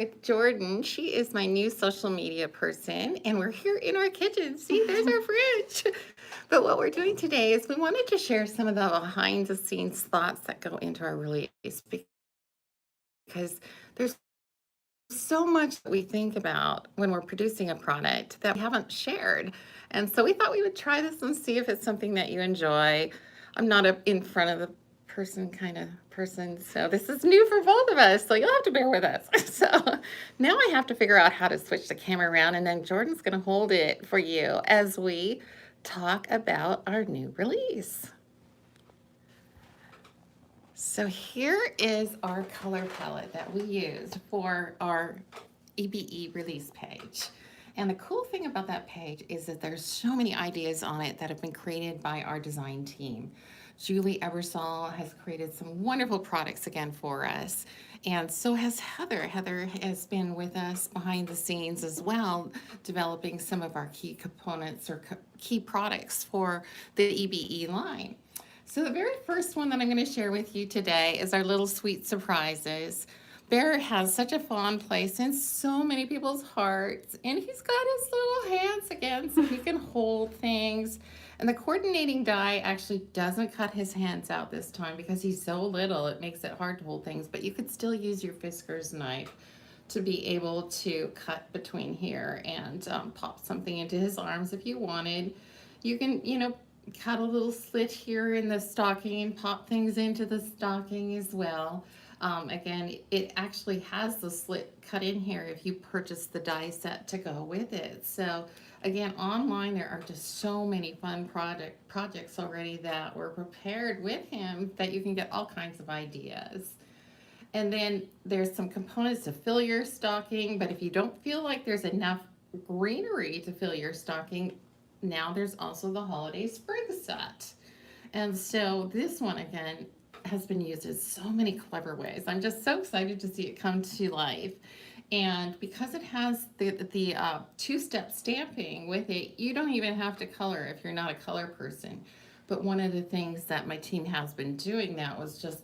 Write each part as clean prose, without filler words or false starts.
with Jordan. She is my new social media person, and we're here in our kitchen. See, there's our fridge. But what we're doing today is we wanted to share some of the behind the scenes thoughts that go into our release because there's so much that we think about when we're producing a product that we haven't shared. And so we thought we would try this and see if it's something that you enjoy. I'm not a in front of the person kind of person, so this is new for both of us. So you'll have to bear with us. So now I have to figure out how to switch the camera around, and then Jordan's going to hold it for you as we talk about our new release. So here is our color palette that we used for our EBE release page. And the cool thing about that page is that there's so many ideas on it that have been created by our design team. Julie Ebersol has created some wonderful products again for us. And so has Heather. Heather has been with us behind the scenes as well, developing some of our key components or key products for the EBE line. So the very first one that I'm going to share with you today is our little sweet surprises. Bear has such a fond place in so many people's hearts, and he's got his little hands again so he can hold things. And the coordinating die actually doesn't cut his hands out this time because he's so little, it makes it hard to hold things, but you could still use your Fiskars knife to be able to cut between here and pop something into his arms if you wanted. You can, cut a little slit here in the stocking and pop things into the stocking as well. Again, it actually has the slit cut in here if you purchase the die set to go with it. So again, online there are just so many fun projects already that were prepared with him that you can get all kinds of ideas. And then there's some components to fill your stocking, but if you don't feel like there's enough greenery to fill your stocking, now there's also the holiday spring set. And so this one again has been used in so many clever ways. I'm just so excited to see it come to life. And because it has the two-step stamping with it, you don't even have to color if you're not a color person. But one of the things that my team has been doing that was just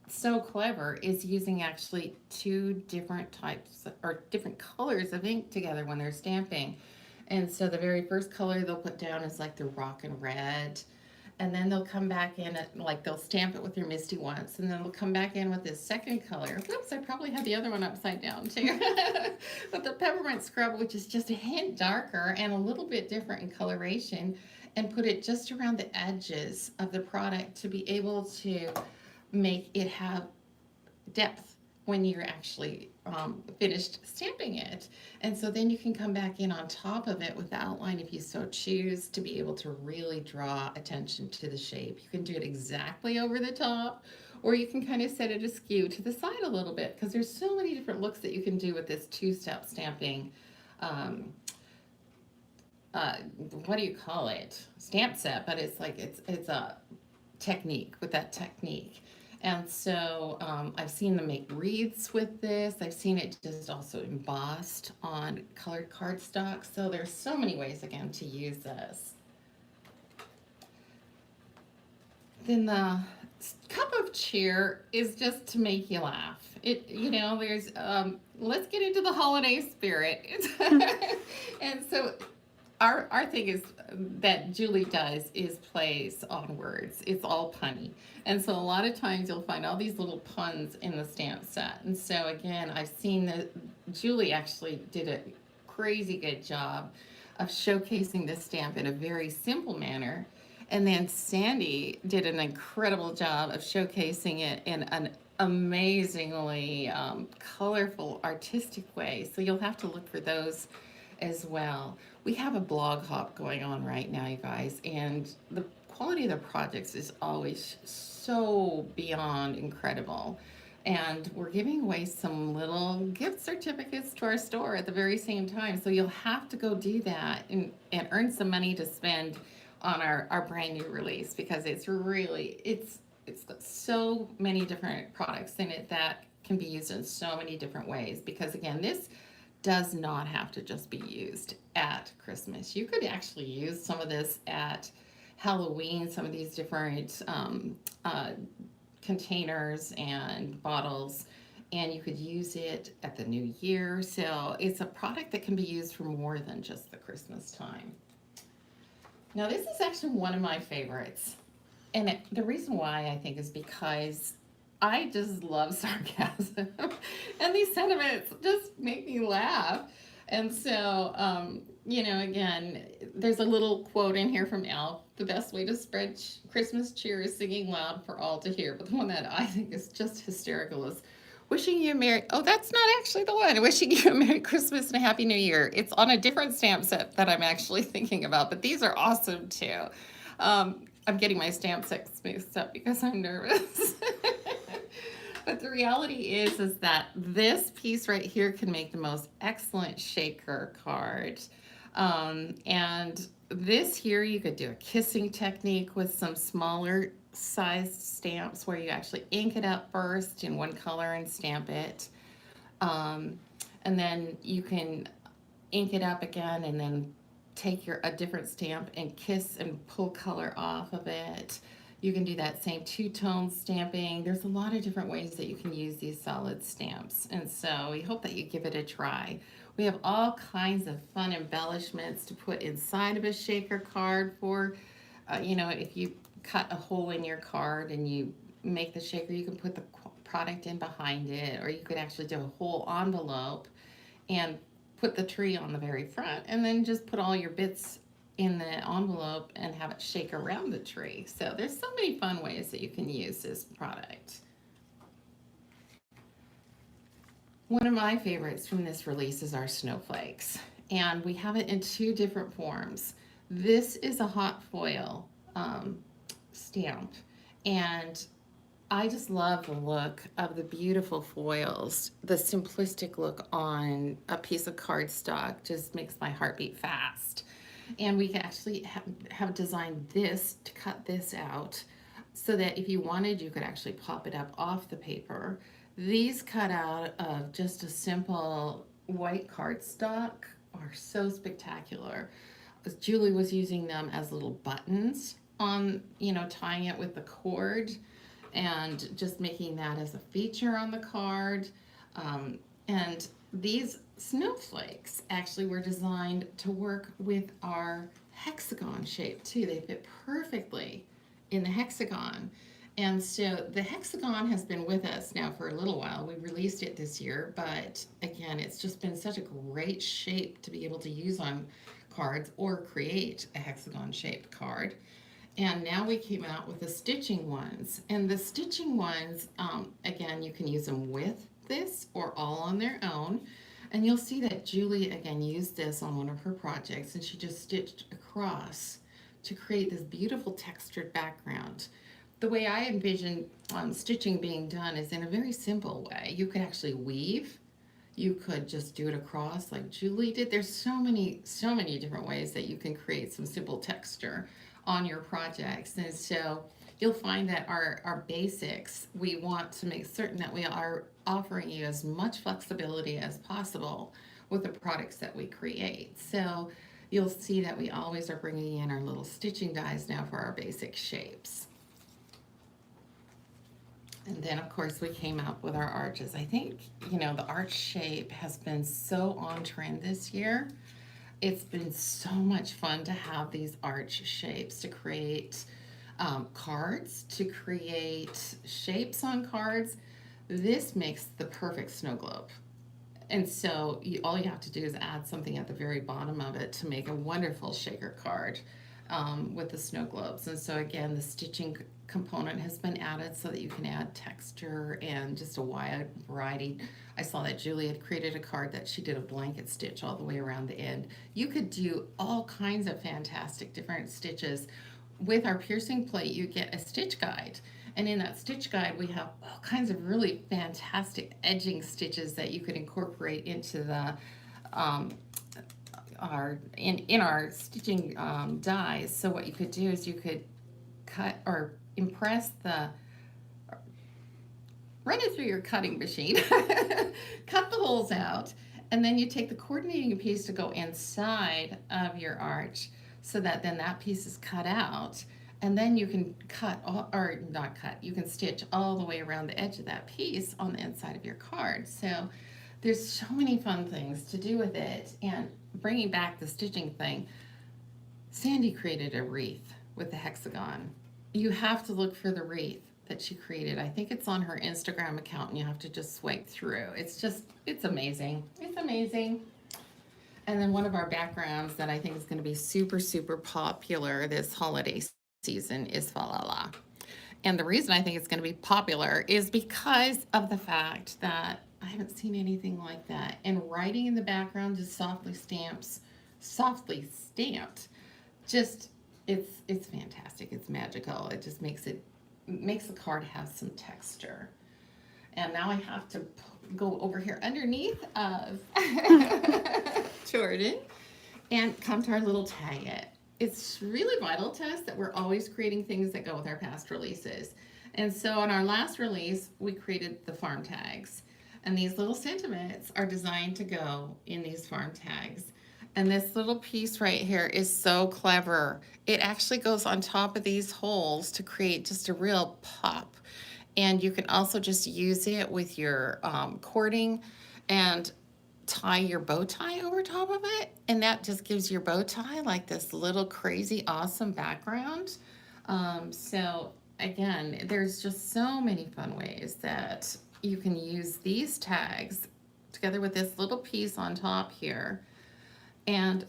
so clever is using actually two different types or different colors of ink together when they're stamping. And so the very first color they'll put down is like the rock and red. And then they'll come back in at, like they'll stamp it with your Misty once, and then they'll come back in with this second color. Whoops, I probably had the other one upside down too. But the peppermint scrub, which is just a hint darker and a little bit different in coloration, and put it just around the edges of the product to be able to make it have depth when you're actually finished stamping it. And so then you can come back in on top of it with the outline if you so choose to be able to really draw attention to the shape. You can do it exactly over the top, or you can kind of set it askew to the side a little bit because there's so many different looks that you can do with this two-step stamping. Um, what do you call it? Stamp set, but it's like it's a technique with that technique. And so I've seen them make wreaths with this. I've seen it just also embossed on colored cardstock. So there's so many ways again to use this. Then the cup of cheer is just to make you laugh. There's let's get into the holiday spirit. And so our thing is that Julie does is plays on words. It's all punny. And so a lot of times you'll find all these little puns in the stamp set. And so again, I've seen that Julie actually did a crazy good job of showcasing this stamp in a very simple manner. And then Sandy did an incredible job of showcasing it in an amazingly colorful, artistic way. So you'll have to look for those as well. We have a blog hop going on right now, you guys, and the quality of the projects is always so beyond incredible. And we're giving away some little gift certificates to our store at the very same time. So you'll have to go do that and earn some money to spend on our brand new release because it's got so many different products in it that can be used in so many different ways. Because again, this does not have to just be used at Christmas. You could actually use some of this at Halloween, some of these different containers and bottles and you could use it at the new year. So it's a product that can be used for more than just the Christmas time. Now, this is actually one of my favorites. And the reason why I think is because I just love sarcasm. And these sentiments just make me laugh. And so, again, there's a little quote in here from Alf. The best way to spread Christmas cheer is singing loud for all to hear. But the one that I think is just hysterical is wishing you a Merry, oh, that's not actually the one. Wishing you a Merry Christmas and a Happy New Year. It's on a different stamp set that I'm actually thinking about, but these are awesome too. I'm getting my stamp sets mixed up because I'm nervous. But the reality is that this piece right here can make the most excellent shaker card. And this here, you could do a kissing technique with some smaller sized stamps where you actually ink it up first in one color and stamp it. Um, and then you can ink it up again and then take a different stamp and kiss and pull color off of it. You can do that same two-tone stamping. There's a lot of different ways that you can use these solid stamps. And so we hope that you give it a try. We have all kinds of fun embellishments to put inside of a shaker card for, if you cut a hole in your card and you make the shaker, you can put the product in behind it, or you could actually do a whole envelope and put the tree on the very front and then just put all your bits in the envelope and have it shake around the tree. So there's so many fun ways that you can use this product. One of my favorites from this release is our Snowflakes, and we have it in two different forms. This is a hot foil stamp, and I just love the look of the beautiful foils. The simplistic look on a piece of cardstock just makes my heart beat fast. And we actually have designed this to cut this out so that if you wanted, you could actually pop it up off the paper. These cut out of just a simple white cardstock are so spectacular. Julie was using them as little buttons on, tying it with the cord and just making that as a feature on the card. And these snowflakes actually were designed to work with our hexagon shape too. They fit perfectly in the hexagon. And so the hexagon has been with us now for a little while. We released it this year, but again, it's just been such a great shape to be able to use on cards or create a hexagon shaped card. And now we came out with the stitching ones. And the stitching ones, again, you can use them with this or all on their own. And you'll see that Julie, again, used this on one of her projects, and she just stitched across to create this beautiful textured background. The way I envision stitching being done is in a very simple way. You could actually weave. You could just do it across like Julie did. There's so many different ways that you can create some simple texture on your projects. And so you'll find that our basics, we want to make certain that we are offering you as much flexibility as possible with the products that we create. So you'll see that we always are bringing in our little stitching dies now for our basic shapes. And then, of course, we came up with our arches. I think, the arch shape has been so on trend this year. It's been so much fun to have these arch shapes, to create cards, to create shapes on cards. This makes the perfect snow globe. And so all you have to do is add something at the very bottom of it to make a wonderful shaker card with the snow globes. And so again, the stitching component has been added so that you can add texture and just a wide variety. I saw that Julie had created a card that she did a blanket stitch all the way around the end. You could do all kinds of fantastic different stitches. With our piercing plate, you get a stitch guide. And in that stitch guide, we have all kinds of really fantastic edging stitches that you could incorporate into the our stitching dies. So what you could do is you could cut or impress run it through your cutting machine, cut the holes out, and then you take the coordinating piece to go inside of your arch so that then that piece is cut out. And then you can cut, or not cut, you can stitch all the way around the edge of that piece on the inside of your card. So there's so many fun things to do with it. And bringing back the stitching thing, Sandy created a wreath with the hexagon. You have to look for the wreath that she created. I think it's on her Instagram account and you have to just swipe through. It's amazing. It's amazing. And then one of our backgrounds that I think is going to be super, super popular this holiday season is Fa La La. And the reason I think it's going to be popular is because of the fact that I haven't seen anything like that. And writing in the background just softly stamped. Just it's fantastic. It's magical. It just makes the card have some texture. And now I have to go over here underneath of Jordan and come to our little tag it. It's really vital to us that we're always creating things that go with our past releases. And so on our last release, we created the farm tags. And these little sentiments are designed to go in these farm tags. And this little piece right here is so clever. It actually goes on top of these holes to create just a real pop. And you can also just use it with your cording and tie your bow tie over top of it. And that just gives your bow tie like this little crazy awesome background. So again, there's just so many fun ways that you can use these tags together with this little piece on top here. And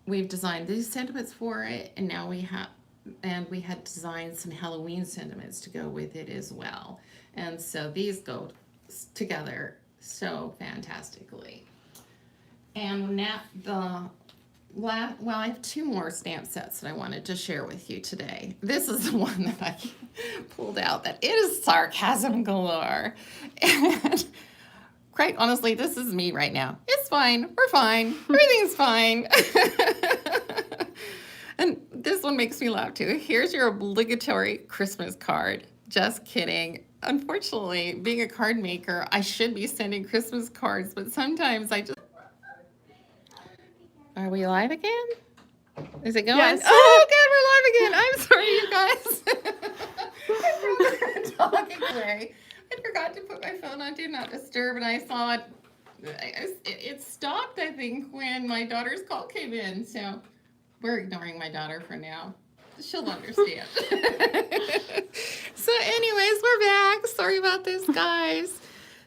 we've designed these sentiments for it, and now we had designed some Halloween sentiments to go with it as well. And so these go together so fantastically. And now I have two more stamp sets that I wanted to share with you today. This is the one that I pulled out that is sarcasm galore. And quite honestly, this is me right now. It's fine. We're fine. Everything's fine. And this one makes me laugh too. Here's your obligatory Christmas card. Just kidding. Unfortunately, being a card maker, I should be sending Christmas cards, but sometimes I just... Are we live again? Is it going? Yes. Oh, God, we're live again. I'm sorry, you guys. I'm talking away. I forgot to put my phone on Do Not Disturb, and I saw it. It stopped, I think, when my daughter's call came in. So we're ignoring my daughter for now. She'll understand. So anyways, we're back. Sorry about this, guys.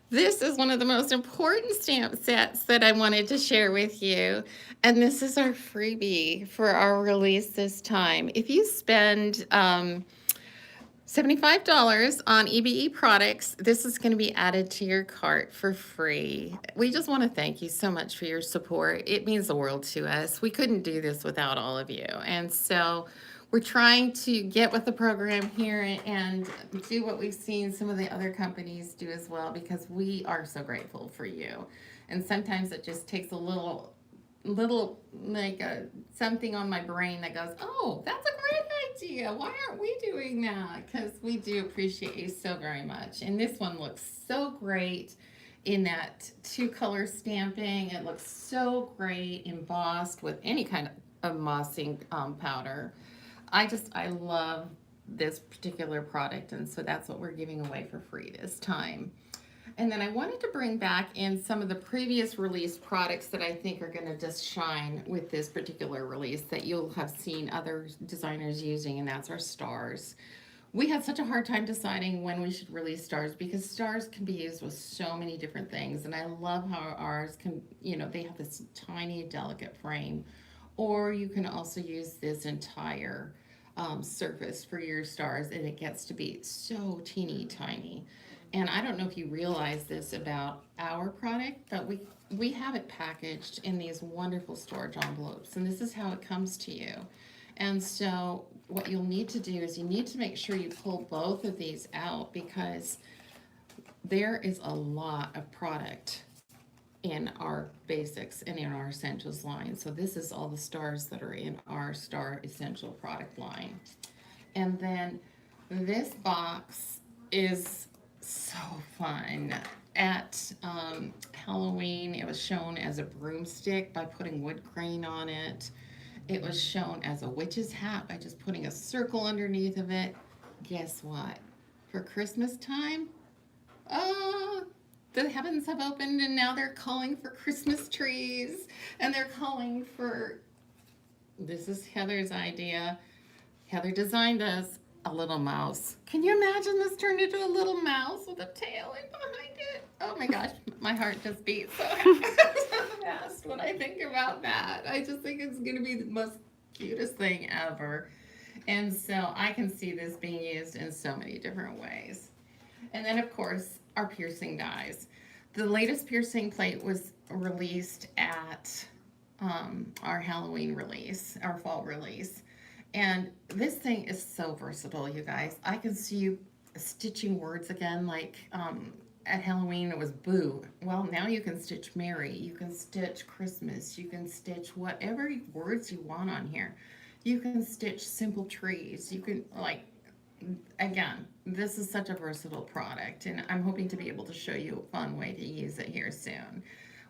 This is one of the most important stamp sets that I wanted to share with you. And this is our freebie for our release this time. If you spend $75 on EBE products, this is going to be added to your cart for free. We just want to thank you so much for your support. It means the world to us. We couldn't do this without all of you. And so we're trying to get with the program here and do what we've seen some of the other companies do as well, because we are so grateful for you. And sometimes it just takes a little like something on my brain that goes, oh, that's a great idea. Why aren't we doing that? Because we do appreciate you so very much. And this one looks so great in that 2-color stamping. It looks so great embossed with any kind of embossing powder. I love this particular product, and so that's what we're giving away for free this time. And then I wanted to bring back in some of the previous release products that I think are going to just shine with this particular release that you'll have seen other designers using, and that's our stars. We had such a hard time deciding when we should release stars because stars can be used with so many different things, and I love how ours can, they have this tiny, delicate frame, or you can also use this entire surface for your stars, and it gets to be so teeny tiny. And I don't know if you realize this about our product, but we have it packaged in these wonderful storage envelopes, and this is how it comes to you. And so what you'll need to do is you need to make sure you pull both of these out, because there is a lot of product in our basics and in our essentials line. So this is all the stars that are in our Star Essential product line. And then this box is so fun. At Halloween, it was shown as a broomstick by putting wood grain on it. it was shown as a witch's hat by just putting a circle underneath of it. Guess what? For Christmas time, oh, the heavens have opened and now they're calling for Christmas trees and they're calling for, this is Heather's idea. Heather designed us a little mouse. Can you imagine this turned into a little mouse with a tail in behind it? Oh my gosh, my heart just beats so fast when I think about that. I just think it's going to be the most cutest thing ever. And so I can see this being used in so many different ways. And then, of course, our piercing dies. The latest piercing plate was released at our Halloween release, our fall release. And this thing is so versatile, you guys. I can see you stitching words again, like at Halloween it was boo. Well, now you can stitch Merry, you can stitch Christmas, you can stitch whatever words you want on here. You can stitch simple trees. You can, like, again, this is such a versatile product, and I'm hoping to be able to show you a fun way to use it here soon.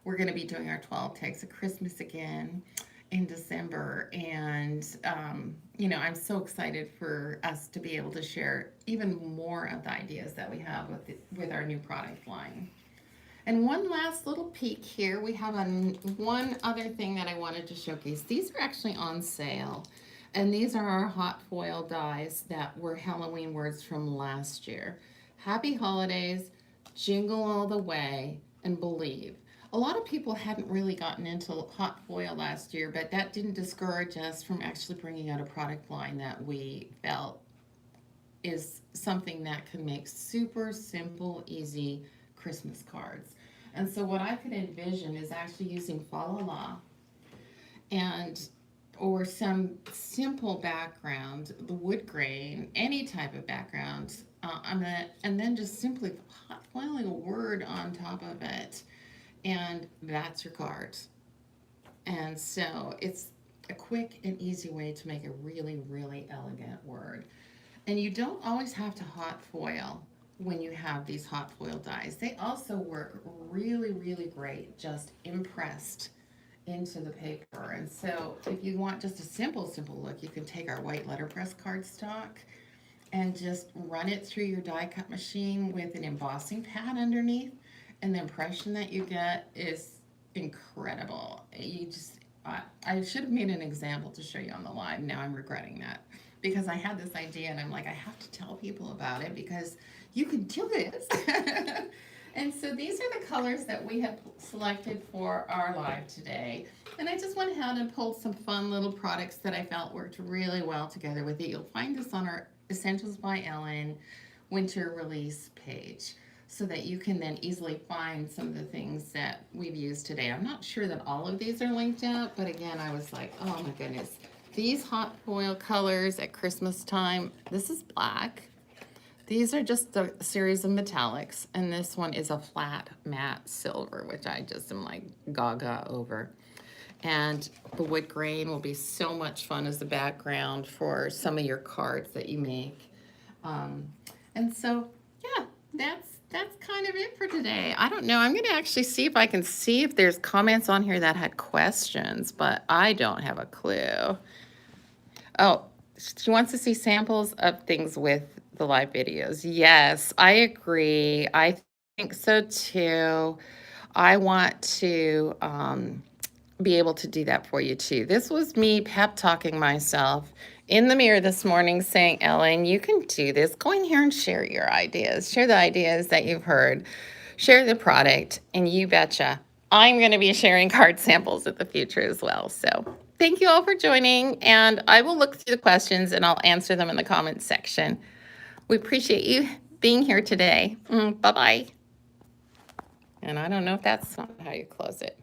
We're going to be doing our 12 Takes of Christmas again in December, and I'm so excited for us to be able to share even more of the ideas that we have with our new product line. And one last little peek here, we have one other thing that I wanted to showcase. These are actually on sale, and these are our hot foil dies that were Halloween words from last year. Happy Holidays, Jingle All the Way, and Believe. A lot of people hadn't really gotten into hot foil last year, but that didn't discourage us from actually bringing out a product line that we felt is something that can make super simple, easy Christmas cards. And so what I could envision is actually using fa la la and or some simple background, the wood grain, any type of background, and then just simply hot foiling a word on top of it, and that's your card. And so it's a quick and easy way to make a really, really elegant word. And you don't always have to hot foil when you have these hot foil dies. They also work really, really great just impressed into the paper. And so if you want just a simple look, you can take our white letterpress cardstock and just run it through your die cut machine with an embossing pad underneath, and the impression that you get is incredible. I should have made an example to show you on the live. Now I'm regretting that, because I had this idea and I'm like, I have to tell people about it because you can do this. And so these are the colors that we have selected for our live today. And I just went ahead and pulled some fun little products that I felt worked really well together with it. You'll find this on our Essentials by Ellen winter release page, so that you can then easily find some of the things that we've used today. I'm not sure that all of these are linked out, but again, I was like, oh my goodness. These hot foil colors at Christmas time, this is black. These are just a series of metallics, and this one is a flat matte silver, which I just am like gaga over. And the wood grain will be so much fun as the background for some of your cards that you make. And so, yeah, that's kind of it for today. I don't know. I'm going to actually see if I can see if there's comments on here that had questions, but I don't have a clue. Oh, she wants to see samples of things with the live videos. Yes, I agree. I think so too. I want to be able to do that for you too. This was me pep talking myself in the mirror this morning saying, Ellen, you can do this. Go in here and share your ideas. Share the ideas that you've heard. Share the product, and you betcha I'm going to be sharing card samples in the future as well. So thank you all for joining, and I will look through the questions and I'll answer them in the comments section. We appreciate you being here today. Bye-bye. And I don't know if that's not how you close it.